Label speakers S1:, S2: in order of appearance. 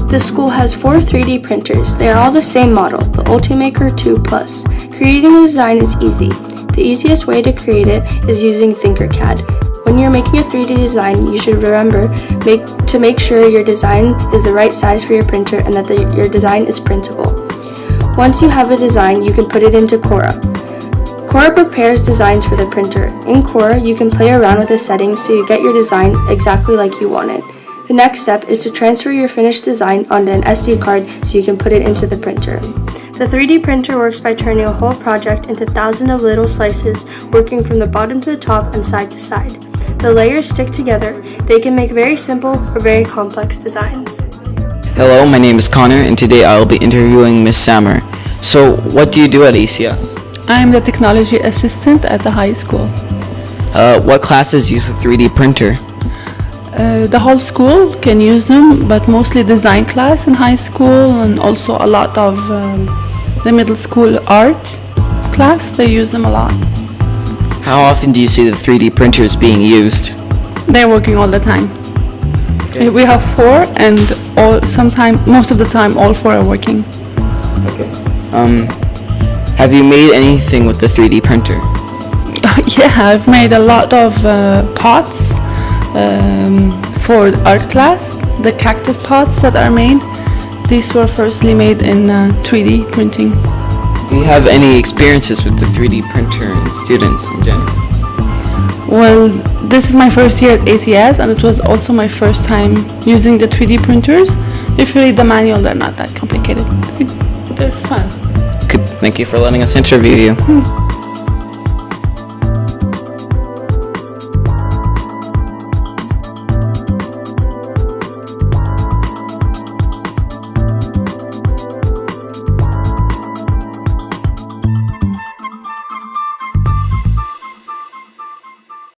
S1: The school has 4 3D printers. They are all the same model, the Ultimaker 2 Plus. Creating a design is easy. The easiest way to create it is using Tinkercad. When you're making a 3D design, you should remember to make sure your design is the right size for your printer and that your design is printable. Once you have a design, you can put it into Cora. Cora prepares designs for the printer. In Cora, you can play around with the settings so you get your design exactly like you want it. The next step is to transfer your finished design onto an SD card so you can put it into the printer. The 3D printer works by turning a whole project into thousands of little slices, working from the bottom to the top and side to side. The layers stick together. They can make very simple or very complex designs.
S2: Hello, my name is Connor, and today I will be interviewing Miss Sammer. So, what do you do at ACS?
S3: I am the technology assistant at the high school.
S2: What classes use a 3D printer?
S3: The whole school can use them, but mostly design class in high school, and also a lot of the middle school art class, they use them a lot.
S2: How often do you see the 3D printers being used?
S3: They're working all the time.
S2: Okay.
S3: We have 4, and most of the time, all 4 are working.
S2: Okay. Have you made anything with the 3D printer?
S3: Yeah, I've made a lot of pots for art class. The cactus pots that are made, these were firstly made in 3D printing.
S2: Do you have any experiences with the 3D printer and students in general?
S3: Well, this is my first year at ACS, and it was also my first time using the 3D printers. If you read the manual, they're not that complicated. They're fun.
S2: Good. Thank you for letting us interview you.